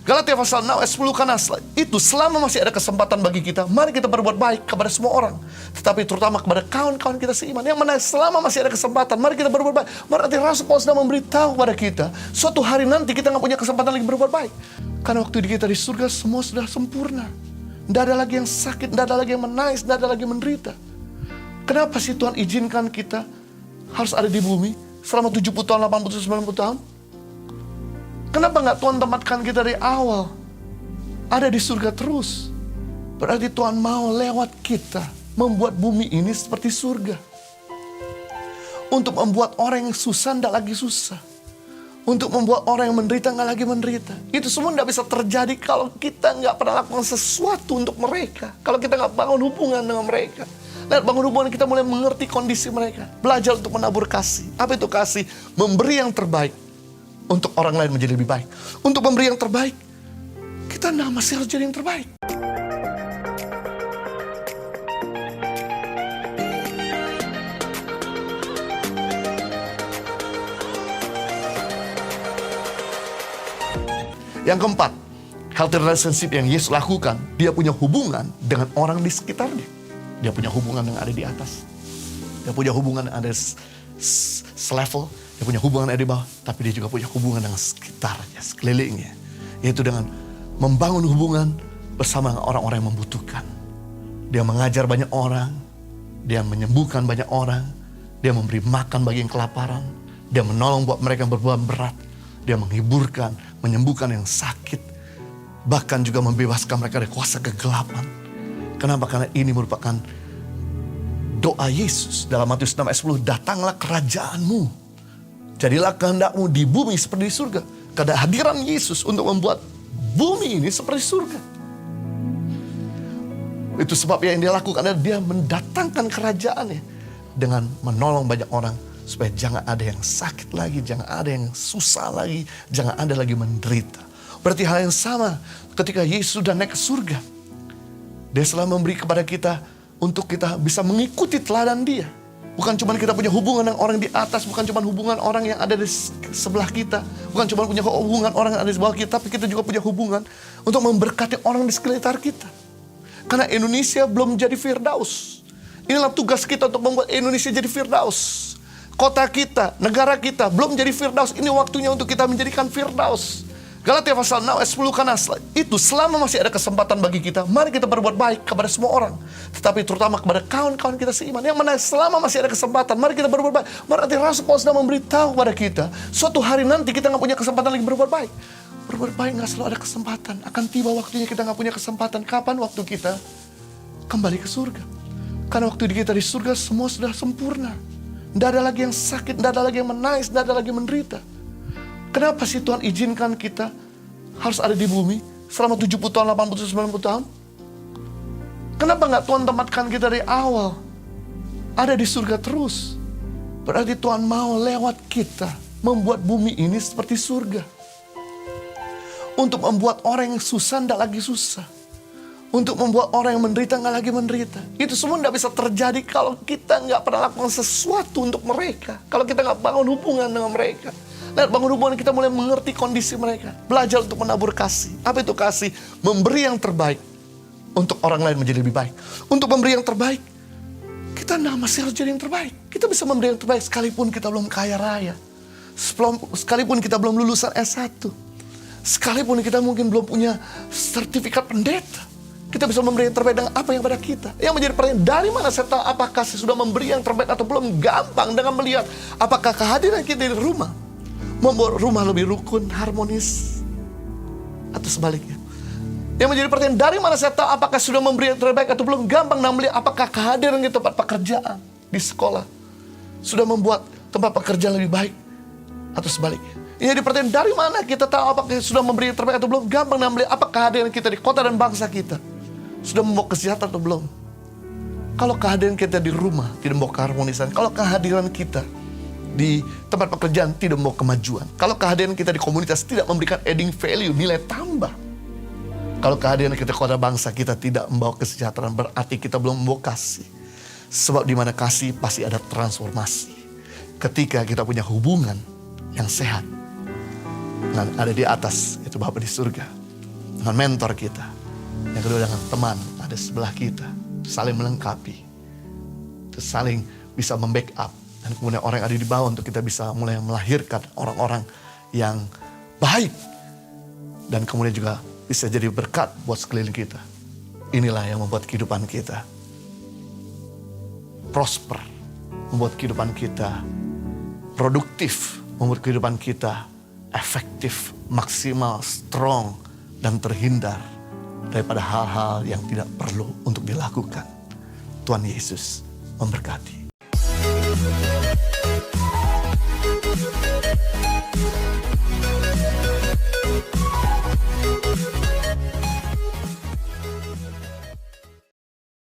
Galatia pasal 6 ayat 10, karena itu selama masih ada kesempatan bagi kita, mari kita berbuat baik kepada semua orang. Tetapi terutama kepada kawan-kawan kita seiman. Yang mana selama masih ada kesempatan, mari kita berbuat baik. Berarti Rasul Paulus sedang memberitahu kepada kita, suatu hari nanti kita nggak punya kesempatan lagi berbuat baik. Karena waktu kita di surga semua sudah sempurna. Tidak ada lagi yang sakit, tidak ada lagi yang menangis, tidak ada lagi yang menderita. Kenapa sih Tuhan izinkan kita harus ada di bumi selama 70 tahun, 80, 90 tahun? Kenapa nggak Tuhan tempatkan kita dari awal ada di surga terus? Berarti Tuhan mau lewat kita membuat bumi ini seperti surga. Untuk membuat orang yang susah tidak lagi susah. Untuk membuat orang yang menderita nggak lagi menderita. Itu semua nggak bisa terjadi kalau kita nggak pernah lakukan sesuatu untuk mereka. Kalau kita nggak bangun hubungan dengan mereka. Dan bangun hubungan, kita mulai mengerti kondisi mereka. Belajar untuk menabur kasih. Apa itu kasih? Memberi yang terbaik untuk orang lain menjadi lebih baik. Untuk memberi yang terbaik, kita masih harus jadi yang terbaik. Yang keempat, healthy relationship yang Yesus lakukan, dia punya hubungan dengan orang di sekitarnya. Dia punya hubungan yang ada di atas. Dia punya hubungan yang ada selevel. Dia punya hubungan yang ada di bawah. Tapi dia juga punya hubungan dengan sekitarnya, sekelilingnya. Yaitu dengan membangun hubungan bersama dengan orang-orang yang membutuhkan. Dia mengajar banyak orang. Dia menyembuhkan banyak orang. Dia memberi makan bagi yang kelaparan. Dia menolong buat mereka yang berbeban berat. Dia menghiburkan, menyembuhkan yang sakit. Bahkan juga membebaskan mereka dari kuasa kegelapan. Kenapa? Karena ini merupakan doa Yesus dalam Matius 6 ayat 10. Datanglah kerajaanmu. Jadilah kehendakmu di bumi seperti di surga. Kehadiran Yesus untuk membuat bumi ini seperti surga. Itu sebab yang dia lakukan adalah dia mendatangkan kerajaannya. Dengan menolong banyak orang. Supaya jangan ada yang sakit lagi, jangan ada yang susah lagi, jangan ada lagi menderita. Berarti hal yang sama ketika Yesus sudah naik ke surga. Dia selalu memberi kepada kita untuk kita bisa mengikuti teladan dia. Bukan cuma kita punya hubungan dengan orang di atas, bukan cuma hubungan orang yang ada di sebelah kita. Bukan cuma punya hubungan orang yang ada di bawah kita, tapi kita juga punya hubungan untuk memberkati orang di sekitar kita. Karena Indonesia belum jadi Firdaus. Inilah tugas kita untuk membuat Indonesia jadi Firdaus. Kota kita, negara kita belum jadi Firdaus. Ini waktunya untuk kita menjadikan Firdaus. Galatia pasal 6 ayat 10, karena itu selama masih ada kesempatan bagi kita, mari kita berbuat baik kepada semua orang. Tetapi terutama kepada kawan-kawan kita seiman. Yang mana selama masih ada kesempatan, mari kita berbuat baik. Berarti Rasul Paulus sedang memberitahu kepada kita, suatu hari nanti kita nggak punya kesempatan lagi berbuat baik. Berbuat baik nggak selalu ada kesempatan. Akan tiba waktunya kita nggak punya kesempatan. Kapan? Waktu kita kembali ke surga. Karena waktu kita di surga semua sudah sempurna. Tidak ada lagi yang sakit, tidak ada lagi yang menangis, tidak ada lagi yang menderita. Kenapa sih Tuhan izinkan kita harus ada di bumi selama 70 tahun, 80, 90 tahun? Kenapa nggak Tuhan tempatkan kita dari awal ada di surga terus? Berarti Tuhan mau lewat kita membuat bumi ini seperti surga. Untuk membuat orang yang susah tidak lagi susah. Untuk membuat orang yang menderita nggak lagi menderita. Itu semua nggak bisa terjadi kalau kita nggak pernah lakukan sesuatu untuk mereka. Kalau kita nggak bangun hubungan dengan mereka. Dan bangun hubungan, kita mulai mengerti kondisi mereka. Belajar untuk menabur kasih. Apa itu kasih? Memberi yang terbaik untuk orang lain menjadi lebih baik. Untuk memberi yang terbaik, kita masih harus jadi yang terbaik. Kita bisa memberi yang terbaik sekalipun kita belum kaya raya. Sekalipun kita belum lulusan S1. Sekalipun kita mungkin belum punya sertifikat pendeta. Kita bisa memberi yang terbaik dengan apa yang pada kita. Yang menjadi pertanyaan, dari mana saya tahu apakah saya sudah memberi yang terbaik atau belum? Gampang dengan melihat apakah kehadiran kita di rumah membuat rumah lebih rukun, harmonis, atau sebaliknya. Yang menjadi pertanyaan, dari mana saya tahu apakah sudah memberi yang terbaik atau belum? Gampang dengan melihat apakah kehadiran di tempat pekerjaan, di sekolah, sudah membuat tempat pekerjaan lebih baik, atau sebaliknya. Yang jadi pertanyaan, dari mana kita tahu apakah sudah memberi yang terbaik atau belum? Gampang dengan melihat apakah kehadiran kita di kota dan bangsa kita sudah membawa kesejahteraan atau belum? Kalau kehadiran kita di rumah tidak membawa keharmonisan, kalau kehadiran kita di tempat pekerjaan tidak membawa kemajuan, kalau kehadiran kita di komunitas tidak memberikan adding value, nilai tambah, kalau kehadiran kita di kota bangsa kita tidak membawa kesejahteraan, berarti kita belum membawa kasih. Sebab di mana kasih pasti ada transformasi. Ketika kita punya hubungan yang sehat dengan ada di atas, itu Bapa di surga, dengan mentor kita. Yang kedua dengan teman ada sebelah kita, saling melengkapi, saling bisa membackup. Dan kemudian orang yang ada di bawah untuk kita bisa mulai melahirkan orang-orang yang baik. Dan kemudian juga bisa jadi berkat buat sekeliling kita. Inilah yang membuat kehidupan kita prosper, membuat kehidupan kita produktif, membuat kehidupan kita efektif, maksimal, strong, dan terhindar daripada hal-hal yang tidak perlu untuk dilakukan. Tuhan Yesus memberkati.